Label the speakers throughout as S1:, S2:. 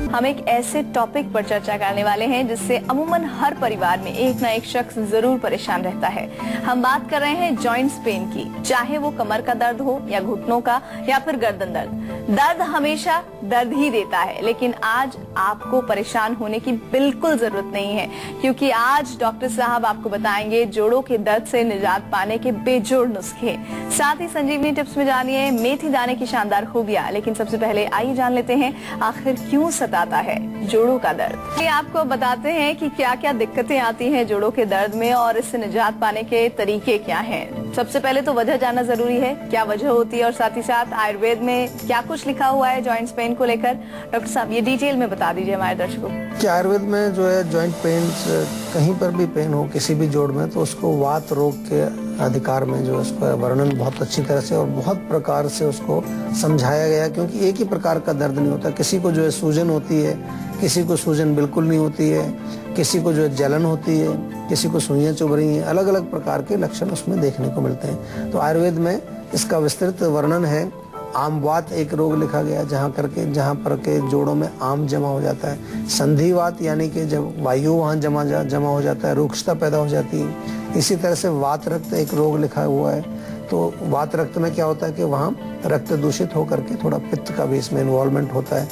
S1: हम एक ऐसे टॉपिक पर चर्चा करने वाले हैं जिससे अमूमन हर परिवार में एक ना एक शख्स जरूर परेशान रहता है। हम बात कर रहे हैं जॉइंट्स पेन की, चाहे वो कमर का दर्द हो या घुटनों का या फिर गर्दन दर्द। दर्द हमेशा दर्द ही देता है, लेकिन आज आपको परेशान होने की बिल्कुल जरूरत नहीं है, क्योंकि आज डॉक्टर साहब आपको बताएंगे जोड़ों के दर्द से निजात पाने के बेजोड़ नुस्खे। साथ ही संजीवनी टिप्स में जानिए मेथी दाने की शानदार खूबियां। लेकिन सबसे पहले आइए जान लेते हैं आखिर क्यों सताता है जोड़ों का दर्द। ये आपको बताते हैं कि क्या क्या दिक्कतें आती हैं जोड़ों के दर्द में और इससे निजात पाने के तरीके क्या हैं। सबसे पहले तो वजह जानना जरूरी है, क्या वजह होती है, और साथ ही साथ आयुर्वेद में क्या कुछ लिखा हुआ है जॉइंट्स पेन को लेकर। डॉक्टर साहब ये डिटेल में बता दीजिए हमारे दर्शकों को।
S2: कि आयुर्वेद में जो है जॉइंट पेन, कहीं पर भी पेन हो किसी भी जोड़ में, तो उसको वात रोग के अधिकार में जो उसका वर्णन बहुत अच्छी तरह से और बहुत प्रकार से उसको समझाया गया, क्योंकि एक ही प्रकार का दर्द नहीं होता। किसी को जो है सूजन होती है, किसी को सूजन बिल्कुल नहीं होती है, किसी को जो है जलन होती है, किसी को सुइयां चुभ रही हैं। अलग अलग प्रकार के लक्षण उसमें देखने को मिलते हैं। तो आयुर्वेद में इसका विस्तृत वर्णन है। आमवात एक रोग लिखा गया जहाँ पर के जोड़ों में आम जमा हो जाता है। संधिवात यानी कि जब वायु वहाँ जमा हो जाता है, रुक्षता पैदा हो जाती है। इसी तरह से वात रक्त एक रोग लिखा हुआ है। तो वात रक्त में क्या होता है कि वहाँ रक्त दूषित होकर के थोड़ा पित्त का भी इसमें इन्वॉल्वमेंट होता है।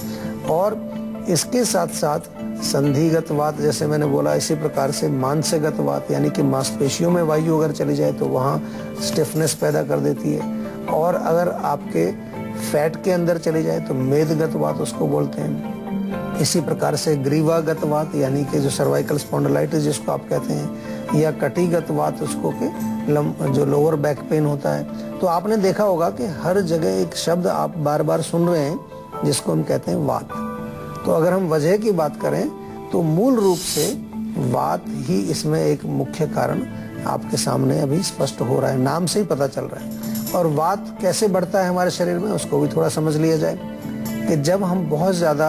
S2: और इसके साथ साथ संधिगत वात, जैसे मैंने बोला, इसी प्रकार से मांसगत वात यानी कि मांसपेशियों में वायु अगर चली जाए तो वहाँ स्टिफनेस पैदा कर देती है। और अगर आपके फैट के अंदर चली जाए तो मेदगत वात उसको बोलते हैं। इसी प्रकार से ग्रीवागत वात यानी कि जो सर्वाइकल स्पॉन्डिलाइटिस जिसको आप कहते हैं, या कटिगत वात उसको के जो लोअर बैक पेन होता है। तो आपने देखा होगा कि हर जगह एक शब्द आप बार बार सुन रहे हैं जिसको हम कहते हैं वात। तो अगर हम वजह की बात करें तो मूल रूप से वात ही इसमें एक मुख्य कारण आपके सामने अभी स्पष्ट हो रहा है, नाम से ही पता चल रहा है। और वात कैसे बढ़ता है हमारे शरीर में उसको भी थोड़ा समझ लिया जाए कि जब हम बहुत ज़्यादा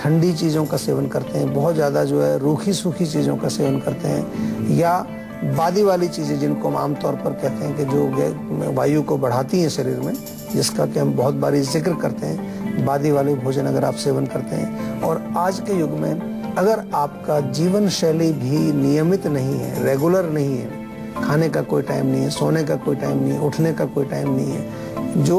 S2: ठंडी चीज़ों का सेवन करते हैं, बहुत ज़्यादा जो है रूखी सूखी चीज़ों का सेवन करते हैं, या बादी वाली चीज़ें जिनको हम आमतौर पर कहते हैं कि जो वायु को बढ़ाती हैं शरीर में, जिसका कि हम बहुत बारी जिक्र करते हैं, बादी वाले भोजन अगर आप सेवन करते हैं। और आज के युग में अगर आपका जीवन शैली भी नियमित नहीं है, रेगुलर नहीं है, खाने का कोई टाइम नहीं है, सोने का कोई टाइम नहीं है, उठने का कोई टाइम नहीं है, जो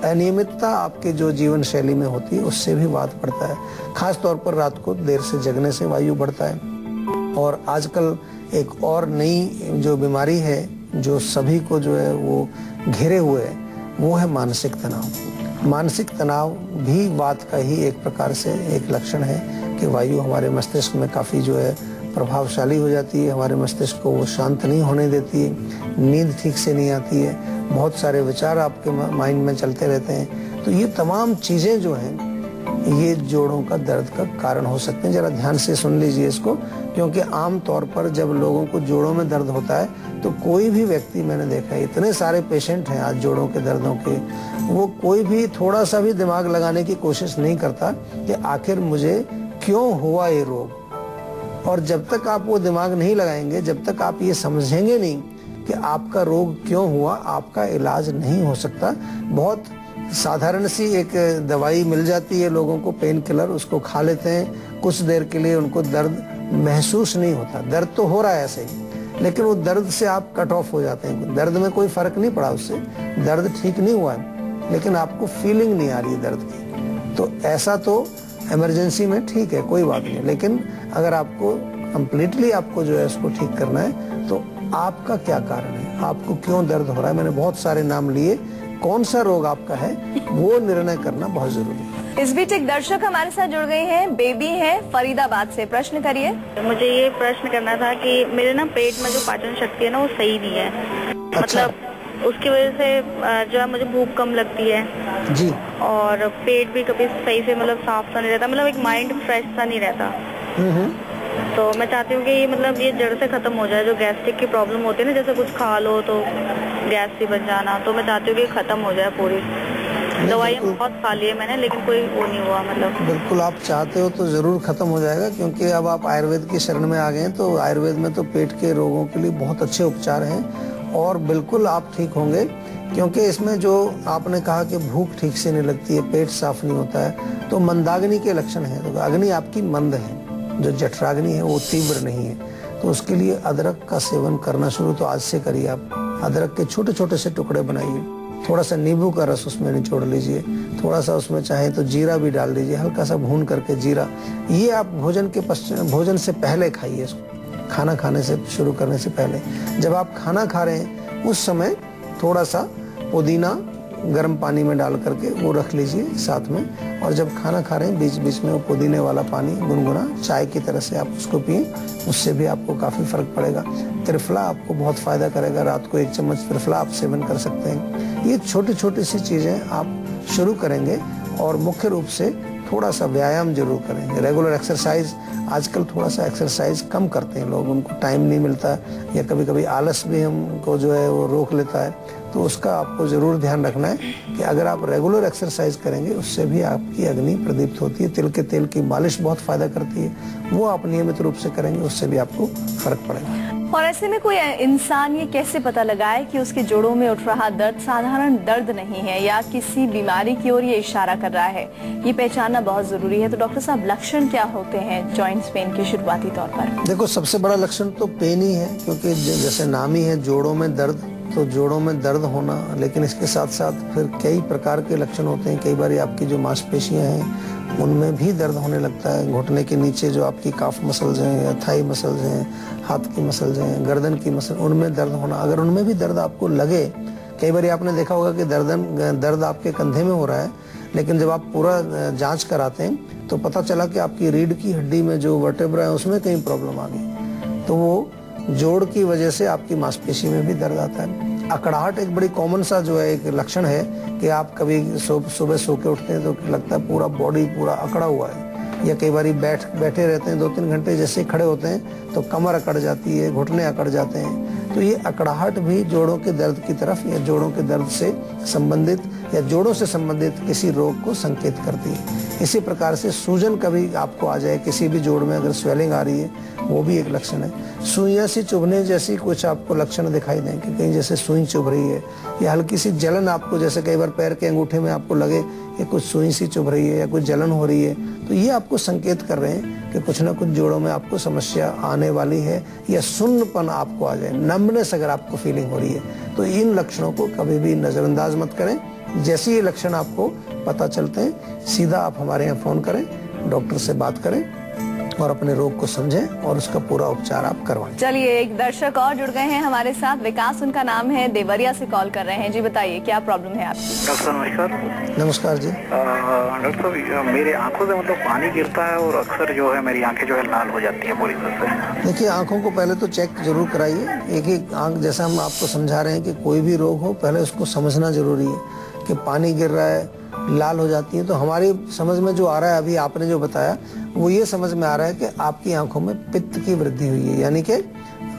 S2: अनियमितता आपके जो जीवन शैली में होती है उससे भी वात बढ़ता है। खास तौर पर रात को देर से जगने से वायु बढ़ता है। और आजकल एक और नई जो बीमारी है जो सभी को जो है वो घेरे हुए है, वो है मानसिक तनाव। मानसिक तनाव भी वात का ही एक प्रकार से एक लक्षण है कि वायु हमारे मस्तिष्क में काफ़ी जो है प्रभावशाली हो जाती है, हमारे मस्तिष्क को वो शांत नहीं होने देती है, नींद ठीक से नहीं आती है, बहुत सारे विचार आपके माइंड में चलते रहते हैं। तो ये तमाम चीज़ें जो हैं ये जोड़ों का दर्द का कारण हो सकते हैं। जरा ध्यान से सुन लीजिए इसको, क्योंकि आम तौर पर जब लोगों को जोड़ों में दर्द होता है तो कोई भी व्यक्ति, मैंने देखा है इतने सारे पेशेंट हैं आज जोड़ों के दर्दों के, वो कोई भी थोड़ा सा भी दिमाग लगाने की कोशिश नहीं करता कि आखिर मुझे क्यों हुआ ये रोग। और जब तक आप वो दिमाग नहीं लगाएंगे, जब तक आप ये समझेंगे नहीं कि आपका रोग क्यों हुआ, आपका इलाज नहीं हो सकता। बहुत साधारण सी एक दवाई मिल जाती है लोगों को, पेन किलर, उसको खा लेते हैं, कुछ देर के लिए उनको दर्द महसूस नहीं होता। दर्द तो हो रहा है ऐसे ही, लेकिन वो दर्द से आप कट ऑफ हो जाते हैं। दर्द में कोई फर्क नहीं पड़ा उससे, दर्द ठीक नहीं हुआ है, लेकिन आपको फीलिंग नहीं आ रही है दर्द की। तो ऐसा तो इमरजेंसी में ठीक है, कोई बात नहीं, लेकिन अगर आपको कंप्लीटली आपको जो है उसको ठीक करना है तो आपका क्या कारण है, आपको क्यों दर्द हो रहा है। मैंने बहुत सारे नाम लिए, कौन सा रोग आपका है वो निर्णय करना बहुत जरूरी है।
S1: इस बीच एक दर्शक हमारे साथ जुड़ गए हैं, बेबी है फरीदाबाद से। प्रश्न करिए।
S3: मुझे ये प्रश्न करना था कि मेरे ना पेट में जो पाचन शक्ति है ना वो सही नहीं है।
S2: अच्छा।
S3: मतलब उसकी वजह से जो है मुझे भूख कम लगती है
S2: जी,
S3: और पेट भी कभी सही से मतलब साफ सा नहीं रहता, मतलब एक माइंड फ्रेश सा नहीं रहता। तो मैं चाहती हूँ कि ये मतलब ये जड़ से खत्म हो जाए। जो गैस्ट्रिक की प्रॉब्लम होती है ना, जैसे कुछ खा लो तो गैस सी बन जाना, तो मैं चाहती हूँ कि खत्म हो जाए पूरी। दवाइयाँ बहुत खा ली है मैंने, लेकिन कोई वो नहीं हुआ। मतलब
S2: बिल्कुल आप चाहते हो तो जरूर खत्म हो जाएगा, क्योंकि अब आप आयुर्वेद की शरण में आ गए हैं। तो आयुर्वेद में तो पेट के रोगों के लिए बहुत अच्छे उपचार हैं और बिल्कुल आप ठीक होंगे। क्योंकि इसमें जो आपने कहा कि भूख ठीक से नहीं लगती है, पेट साफ नहीं होता है, तो मंदाग्नि के लक्षण है। तो अग्नि आपकी मंद है, जो जठराग्नि है वो तीव्र नहीं है। तो उसके लिए अदरक का सेवन करना शुरू तो आज से करिए आप। अदरक के छोटे छोटे से टुकड़े बनाइए, थोड़ा सा नींबू का रस उसमें निचोड़ लीजिए, थोड़ा सा उसमें चाहे तो जीरा भी डाल दीजिए, हल्का सा भून करके जीरा। ये आप भोजन से पहले खाइए, खाना खाने से शुरू करने से पहले। जब आप खाना खा रहे हैं उस समय थोड़ा सा पुदीना गर्म पानी में डाल करके वो रख लीजिए साथ में, और जब खाना खा रहे हैं बीच बीच में वो पुदीने वाला पानी गुनगुना चाय की तरह से आप उसको पिए, उससे भी आपको काफ़ी फर्क पड़ेगा। त्रिफला आपको बहुत फायदा करेगा, रात को 1 चम्मच त्रिफला आप सेवन कर सकते हैं। ये छोटी छोटी सी चीज़ें आप शुरू करेंगे, और मुख्य रूप से थोड़ा सा व्यायाम जरूर करें, रेगुलर एक्सरसाइज। आजकल थोड़ा सा एक्सरसाइज कम करते हैं लोग, उनको टाइम नहीं मिलता, या कभी कभी आलस भी हमको जो है वो रोक लेता है। तो उसका आपको जरूर ध्यान रखना है कि अगर आप रेगुलर एक्सरसाइज करेंगे उससे भी आपकी अग्नि प्रदीप्त होती है। तिल के तेल की मालिश बहुत फायदा करती है, वो आप नियमित रूप से करेंगे, उससे भी आपको फर्क पड़ेगा।
S1: और ऐसे में कोई इंसान ये कैसे पता लगाए कि उसके जोड़ों में उठ रहा दर्द साधारण दर्द नहीं है या किसी बीमारी की ओर ये इशारा कर रहा है, ये पहचानना बहुत जरूरी है। तो डॉक्टर साहब, लक्षण क्या होते हैं जॉइंट्स पेन के शुरुआती तौर पर?
S2: देखो, सबसे बड़ा लक्षण तो पेन ही है, क्योंकि जैसे नाम ही है जोड़ों में दर्द, तो जोड़ों में दर्द होना, लेकिन इसके साथ साथ फिर कई प्रकार के लक्षण होते हैं। कई बार आपकी जो मांसपेशियां हैं उनमें भी दर्द होने लगता है, घुटने के नीचे जो आपकी काफ मसल्स हैं या थाई मसल्स हैं, हाथ की मसल्स हैं, गर्दन की मसल, उनमें दर्द होना। अगर उनमें भी दर्द आपको लगे, कई बार आपने देखा होगा कि दर्द आपके कंधे में हो रहा है, लेकिन जब आप पूरा जांच कराते हैं तो पता चला कि आपकी रीढ़ की हड्डी में जो वर्टेब्रा है उसमें कहीं प्रॉब्लम आ गई, तो वो जोड़ की वजह से आपकी मांसपेशी में भी दर्द आता है। अकड़ाहट एक बड़ी कॉमन सा जो है एक लक्षण है कि आप कभी सुबह सो के उठते हैं तो लगता है पूरा बॉडी पूरा अकड़ा हुआ है, या कई बार बैठे रहते हैं 2-3 घंटे, जैसे खड़े होते हैं तो कमर अकड़ जाती है, घुटने अकड़ जाते हैं। तो ये अकड़ाहट भी जोड़ों के दर्द की तरफ या जोड़ों के दर्द से संबंधित या जोड़ों से संबंधित किसी रोग को संकेत करती है। इसी प्रकार से सूजन कभी आपको आ जाए, किसी भी जोड़ में अगर स्वेलिंग आ रही है, वो भी एक लक्षण है। सुइयां सी चुभने जैसी कुछ आपको लक्षण दिखाई दें कि कहीं जैसे सुई चुभ रही है, या हल्की सी जलन आपको, जैसे कई बार पैर के अंगूठे में आपको लगे कि कुछ सुई सी चुभ रही है या कुछ जलन हो रही है, तो ये आपको संकेत कर रहे हैं कि कुछ ना कुछ जोड़ों में आपको समस्या आने वाली है, या सुन्नपन आपको आ जाए, नम्बनेस अगर आपको फीलिंग हो रही है। तो इन लक्षणों को कभी भी नजरअंदाज मत करें। जैसे ये लक्षण आपको पता चलते हैं, सीधा आप हमारे यहाँ फोन करें, डॉक्टर से बात करें और अपने रोग को समझें और उसका पूरा उपचार आप करवाएं।
S1: चलिए, एक दर्शक और जुड़ गए हैं हमारे साथ। विकास उनका नाम है, देवरिया से कॉल कर रहे हैं। जी बताइए, क्या प्रॉब्लम है आपकी?
S4: डॉक्टर साहब नमस्कार।
S2: नमस्कार जी।
S4: डॉक्टर साहब, मेरे आंखों से मतलब पानी गिरता है और अक्सर जो है मेरी आंखें जो है लाल हो जाती है पूरी तरह से।
S2: देखिए, आंखों को पहले तो चेक जरूर कराइए। एक आंख, जैसा हम आपको समझा रहे हैं कि कोई भी रोग हो, पहले उसको समझना जरूरी है कि पानी गिर रहा है, लाल हो जाती है। तो हमारी समझ में जो आ रहा है, अभी आपने जो बताया, वो ये समझ में आ रहा है कि आपकी आंखों में पित्त की वृद्धि हुई है, यानी कि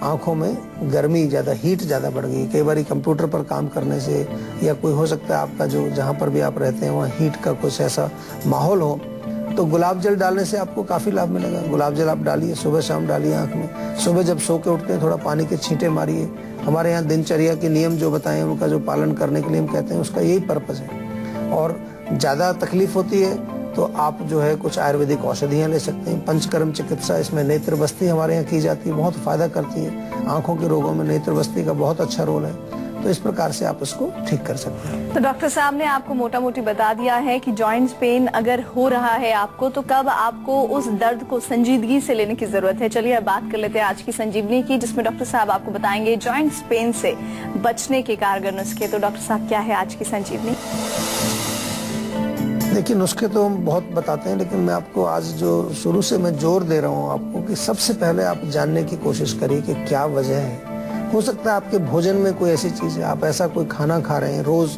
S2: आंखों में गर्मी ज्यादा, हीट ज्यादा बढ़ गई। कई बार कंप्यूटर पर काम करने से, या कोई हो सकता है आपका जो जहाँ पर भी आप रहते हैं वहाँ हीट का कुछ ऐसा माहौल हो, तो गुलाब जल डालने से आपको काफी लाभ मिलेगा। गुलाब जल आप डालिए, सुबह शाम डालिए आंख में। सुबह जब सो के उठते हैं थोड़ा पानी के छींटे मारिए। हमारे यहाँ दिनचर्या के नियम जो बताए हैं उनका जो पालन करने के लिए हम कहते हैं, उसका यही पर्पज है। और ज्यादा तकलीफ होती है तो आप जो है कुछ आयुर्वेदिक औषधियां ले सकते हैं। पंचकर्म चिकित्सा, इसमें नेत्र बस्ती हमारे यहाँ की जाती है, बहुत फायदा करती है। आंखों के रोगों में नेत्र बस्ती का बहुत अच्छा रोल है, तो इस प्रकार से आप इसको ठीक कर सकते हैं।
S1: तो डॉक्टर साहब ने आपको मोटा मोटी बता दिया है कि जॉइंट्स पेन अगर हो रहा है आपको, तो कब आपको उस दर्द को संजीदगी से लेने की जरूरत है। चलिए अब बात कर लेते हैं आज की संजीवनी की, जिसमें डॉक्टर साहब आपको बताएंगे जॉइंट्स पेन से बचने के कारगर नुस्खे। तो डॉक्टर साहब, क्या है आज की संजीवनी?
S2: देखिए, नुस्खे तो हम बहुत बताते हैं, लेकिन मैं आपको आज जो शुरू से मैं जोर दे रहा हूँ आपको कि सबसे पहले आप जानने की कोशिश करिए कि क्या वजह है। हो सकता है आपके भोजन में कोई ऐसी चीज है, आप ऐसा कोई खाना खा रहे हैं रोज।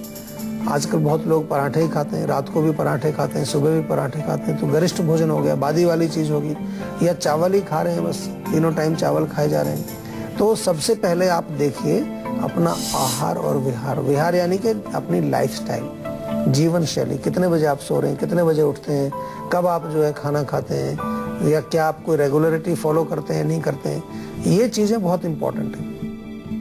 S2: आजकल बहुत लोग पराठे ही खाते हैं, रात को भी पराठे खाते हैं, सुबह भी पराठे खाते हैं, तो गरिष्ठ भोजन हो गया, बादी वाली चीज होगी। या चावल ही खा रहे हैं, बस तीनों टाइम चावल खाए जा रहे हैं। तो सबसे पहले आप देखिए अपना आहार और विहार। विहार यानी कि अपनी लाइफस्टाइल, जीवन शैली। कितने बजे आप सो रहे हैं, कितने बजे उठते हैं, कब आप जो है खाना खाते हैं, या क्या आप कोई रेगुलरिटी फॉलो करते हैं, नहीं करते हैं, ये चीजें बहुत इंपॉर्टेंट है।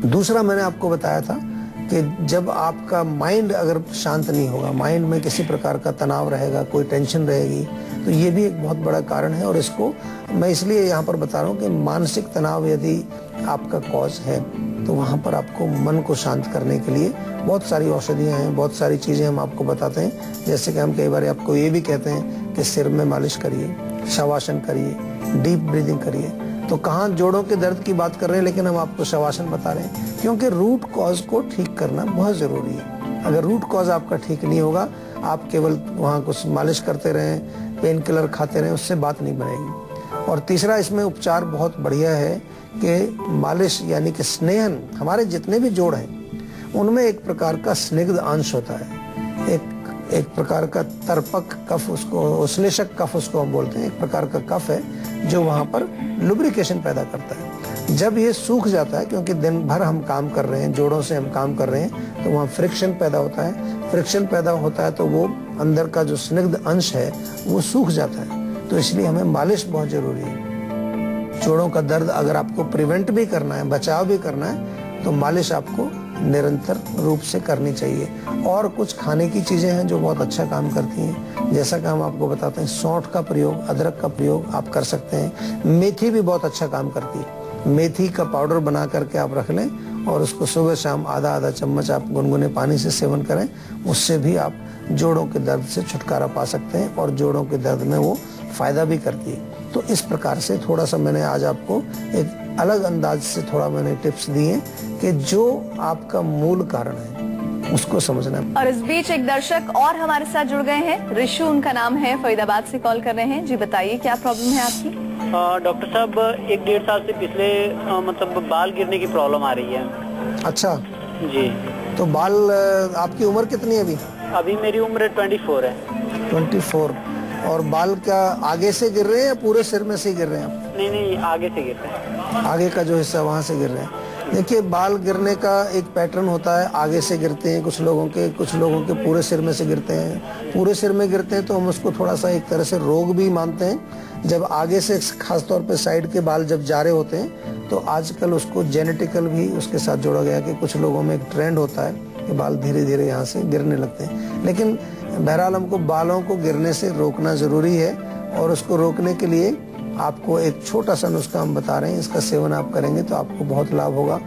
S2: दूसरा, मैंने आपको बताया था कि जब आपका माइंड अगर शांत नहीं होगा, माइंड में किसी प्रकार का तनाव रहेगा, कोई टेंशन रहेगी, तो ये भी एक बहुत बड़ा कारण है। और इसको मैं इसलिए यहाँ पर बता रहा हूँ कि मानसिक तनाव यदि आपका कॉज है तो वहाँ पर आपको मन को शांत करने के लिए बहुत सारी औषधियाँ हैं, बहुत सारी चीज़ें हम आपको बताते हैं। जैसे कि हम कई बार आपको ये भी कहते हैं कि सिर में मालिश करिए, शवासन करिए, डीप ब्रीदिंग करिए। तो कहाँ जोड़ों के दर्द की बात कर रहे हैं, लेकिन हम आपको शवासन बता रहे हैं, क्योंकि रूट कॉज को ठीक करना बहुत ज़रूरी है। अगर रूट कॉज आपका ठीक नहीं होगा, आप केवल वहाँ कुछ मालिश करते रहें, पेन किलर खाते रहें, उससे बात नहीं बनेगी। और तीसरा इसमें उपचार बहुत बढ़िया है कि मालिश यानी कि स्नेहन, हमारे जितने भी जोड़ हैं उनमें एक प्रकार का स्निग्ध अंश होता है, एक प्रकार का तर्पक कफ, उसको श्लेषक कफ उसको हम बोलते हैं। एक प्रकार का कफ है जो वहाँ पर लुब्रिकेशन पैदा करता है। जब ये सूख जाता है, क्योंकि दिन भर हम काम कर रहे हैं, जोड़ों से हम काम कर रहे हैं, तो वहाँ फ्रिक्शन पैदा होता है। फ्रिक्शन पैदा होता है तो वो अंदर का जो स्निग्ध अंश है वो सूख जाता है। तो इसलिए हमें मालिश बहुत जरूरी है। जोड़ों का दर्द अगर आपको प्रिवेंट भी करना है, बचाव भी करना है, तो मालिश आपको निरंतर रूप से करनी चाहिए। और कुछ खाने की चीजें हैं जो बहुत अच्छा काम करती हैं, जैसा कि हम आपको बताते हैं, सौंठ का प्रयोग, अदरक का प्रयोग आप कर सकते हैं। मेथी भी बहुत अच्छा काम करती है। मेथी का पाउडर बना करके आप रख लें और उसको सुबह शाम आधा आधा चम्मच आप गुनगुने पानी से सेवन करें। उससे भी आप जोड़ों के दर्द से छुटकारा पा सकते हैं और जोड़ों के दर्द में वो फायदा भी करती है। तो इस प्रकार से थोड़ा सा मैंने आज आपको एक अलग अंदाज से थोड़ा मैंने टिप्स दिए कि जो आपका मूल कारण है उसको समझना है।
S1: और इस बीच एक दर्शक और हमारे साथ जुड़ गए हैं, ऋषु उनका नाम है, फरीदाबाद से कॉल कर रहे हैं। जी बताइए क्या प्रॉब्लम है आपकी?
S5: डॉक्टर साहब, 1-1.5 साल से पिछले मतलब बाल गिरने की प्रॉब्लम आ रही है।
S2: अच्छा
S5: जी।
S2: तो बाल, आपकी उम्र कितनी है अभी?
S5: अभी मेरी उम्र 24 है।
S2: 24। और बाल क्या आगे से गिर रहे हैं या पूरे सिर में से गिर रहे हैं आप?
S5: नहीं, आगे से गिर रहे हैं।
S2: आगे का जो हिस्सा वहाँ से गिर रहे हैं। देखिए, बाल गिरने का एक पैटर्न होता है, आगे से गिरते हैं कुछ लोगों के पूरे सिर में से गिरते हैं। पूरे सिर में गिरते हैं तो हम उसको थोड़ा सा एक तरह से रोग भी मानते हैं। जब आगे से खासतौर पे साइड के बाल जब जा रहे होते हैं तो आजकल उसको जेनेटिकल भी उसके साथ जोड़ा गया कि कुछ लोगों में एक ट्रेंड होता है कि बाल धीरे धीरे यहाँ से गिरने लगते हैं। लेकिन बहरहाल हमको बालों को गिरने से रोकना जरूरी है और उसको रोकने के लिए आपको एक छोटा सा नुस्खा हम बता रहे हैं। इसका सेवन आप करेंगे तो आपको बहुत लाभ होगा।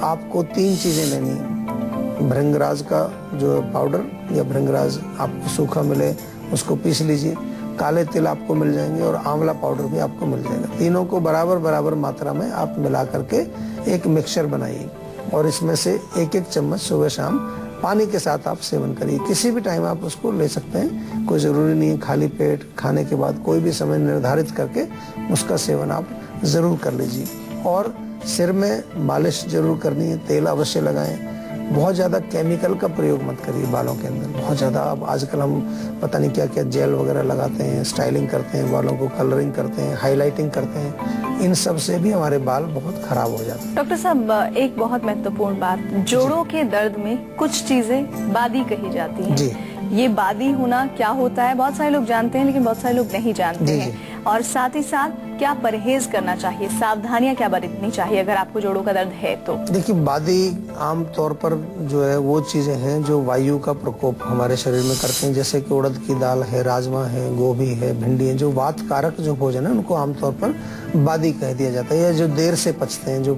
S2: आपको 3 चीजें लेनी है। भृंगराज का जो पाउडर या भृंगराज आपको सूखा मिले उसको पीस लीजिए। काले तिल आपको मिल जाएंगे और आंवला पाउडर भी आपको मिल जाएगा। तीनों को बराबर बराबर मात्रा में आप मिला करके एक मिक्सचर बनाइए और इसमें से 1-1 चम्मच सुबह शाम पानी के साथ आप सेवन करिए। किसी भी टाइम आप उसको ले सकते हैं, कोई ज़रूरी नहीं है खाली पेट, खाने के बाद कोई भी समय निर्धारित करके उसका सेवन आप ज़रूर कर लीजिए। और सिर में मालिश जरूर करनी है, तेल अवश्य लगाएं। बहुत ज़्यादा केमिकल का प्रयोग मत करिए बालों के अंदर। बहुत ज़्यादा अब आजकल हम पता नहीं क्या क्या जेल वगैरह लगाते हैं, स्टाइलिंग करते हैं, बालों को कलरिंग करते हैं, हाईलाइटिंग करते हैं। इन सब से भी हमारे बाल बहुत खराब हो जाते हैं।
S1: डॉक्टर साहब, एक बहुत महत्वपूर्ण बात, जोड़ों के दर्द में कुछ चीजें बादी कही जाती हैं।
S2: जी।
S1: ये बादी होना क्या होता है? बहुत सारे लोग जानते हैं लेकिन बहुत सारे लोग नहीं जानते हैं। और साथ ही साथ क्या परहेज करना चाहिए, सावधानियां क्या बरतनी चाहिए अगर आपको जोड़ों का दर्द है तो?
S2: देखिए, बादी आम तौर पर जो है वो चीजें हैं जो वायु का प्रकोप हमारे शरीर में करते हैं। जैसे कि उड़द की दाल है, राजमा है, गोभी है, भिंडी है, जो वात कारक जो भोजन है उनको आमतौर पर बादी कह दिया जाता है। या जो देर से पचते हैं, जो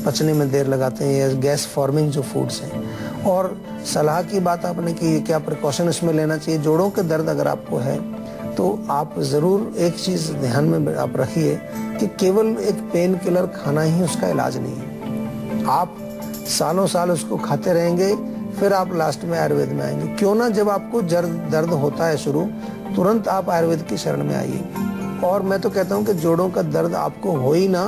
S2: पचने में देर लगाते हैं, या गैस फॉर्मिंग जो फूड्स हैं। और सलाह की बात आपने की, क्या प्रिकॉशन इसमें लेना चाहिए? जोड़ों के दर्द अगर आपको है तो आप जरूर एक चीज ध्यान में आप रखिए कि केवल एक पेन किलर खाना ही उसका इलाज नहीं है। आप सालों साल उसको खाते रहेंगे, फिर आप लास्ट में आयुर्वेद में आएंगे। क्यों ना जब आपको दर्द होता है शुरू, तुरंत आप आयुर्वेद की शरण में आइए। और मैं तो कहता हूँ कि जोड़ों का दर्द आपको हो ही ना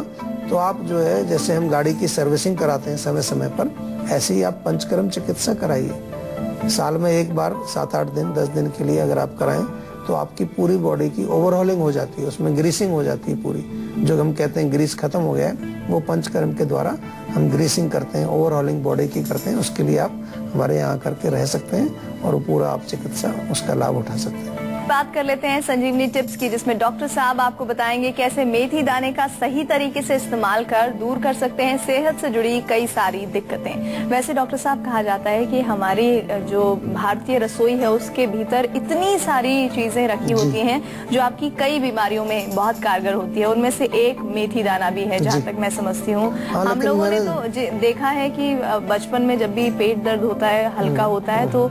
S2: तो आप जो है, जैसे हम गाड़ी की सर्विसिंग कराते हैं समय समय पर, ऐसे ही आप पंचकर्म चिकित्सा कराइए। साल में एक बार 7-8 दिन 10 दिन के लिए अगर आप कराएं तो आपकी पूरी बॉडी की ओवरहॉलिंग हो जाती है, उसमें ग्रीसिंग हो जाती है पूरी। जो हम कहते हैं ग्रीस खत्म हो गया है, वो पंचकर्म के द्वारा हम ग्रीसिंग करते हैं, ओवरहॉलिंग बॉडी की करते हैं। उसके लिए आप हमारे यहाँ करके रह सकते हैं और पूरा आप चिकित्सा उसका लाभ उठा सकते हैं।
S1: बात कर लेते हैं संजीवनी टिप्स की, जिसमें डॉक्टर साहब आपको बताएंगे कैसे मेथी दाने का सही तरीके से इस्तेमाल कर दूर कर सकते हैं सेहत से जुड़ी कई सारी दिक्कतें। वैसे डॉक्टर साहब कहा जाता है कि हमारी जो भारतीय रसोई है उसके भीतर इतनी सारी चीजें रखी होती हैं जो आपकी कई बीमारियों में बहुत कारगर होती है, उनमें से एक मेथी दाना भी है जहाँ तक मैं समझती हूँ। हम लोगों ने तो देखा है कि बचपन में जब भी पेट दर्द होता है, हल्का होता है, तो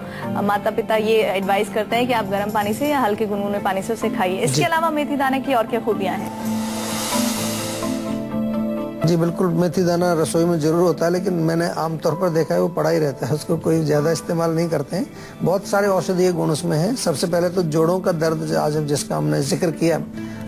S1: माता पिता ये एडवाइस करते हैं कि आप गर्म पानी से या हल्के गुनगुने पानी से उसे खाइए। इसके अलावा मेथी दाने की और क्या खूबियां हैं?
S2: जी बिल्कुल, मेथी दाना रसोई में जरूर होता है, लेकिन मैंने आमतौर पर देखा है वो पड़ा ही रहता है, उसको कोई ज्यादा इस्तेमाल नहीं करते हैं। बहुत सारे औषधीय गुण उसमें हैं। सबसे पहले तो जोड़ों का दर्द, आज जिसका हमने जिक्र किया,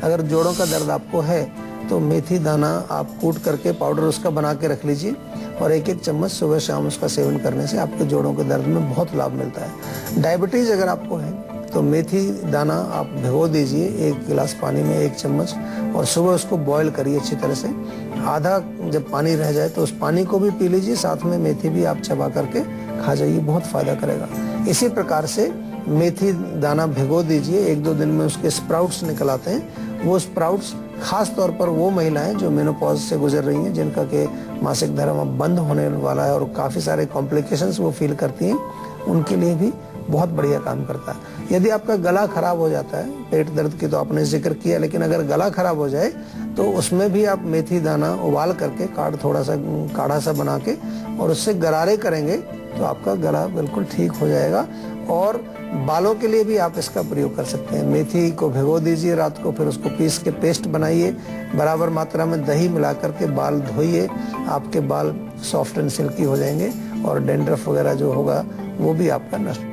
S2: अगर जोड़ों का दर्द आपको है तो मेथी दाना आप कूट करके पाउडर उसका बना के रख लीजिए और एक एक चम्मच सुबह शाम उसका सेवन करने से आपके जोड़ों के दर्द में बहुत लाभ मिलता है। डायबिटीज अगर आपको है तो मेथी दाना आप भिगो दीजिए 1 गिलास पानी में 1 चम्मच, और सुबह उसको बॉईल करिए अच्छी तरह से। आधा जब पानी रह जाए तो उस पानी को भी पी लीजिए, साथ में मेथी भी आप चबा करके खा जाइए, बहुत फायदा करेगा। इसी प्रकार से मेथी दाना भिगो दीजिए, 1-2 दिन में उसके स्प्राउट्स निकल आते हैं। वो स्प्राउट्स खास तौर पर वो महिलाएं जो मेनोपॉज से गुजर रही हैं, जिनका के मासिक धर्म अब बंद होने वाला है और काफी सारे कॉम्प्लिकेशंस वो फील करती हैं, उनके लिए भी बहुत बढ़िया काम करता है। यदि आपका गला खराब हो जाता है, पेट दर्द की तो आपने जिक्र किया, लेकिन अगर गला खराब हो जाए तो उसमें भी आप मेथी दाना उबाल करके थोड़ा सा काढ़ा सा बना के और उससे गरारे करेंगे तो आपका गला बिल्कुल ठीक हो जाएगा। और बालों के लिए भी आप इसका प्रयोग कर सकते हैं। मेथी को भिगो दीजिए रात को, फिर उसको पीस के पेस्ट बनाइए, बराबर मात्रा में दही मिला करके बाल धोइए, आपके बाल सॉफ्ट एंड सिल्की हो जाएंगे और डैंड्रफ वगैरह जो होगा वो भी आपका नष्ट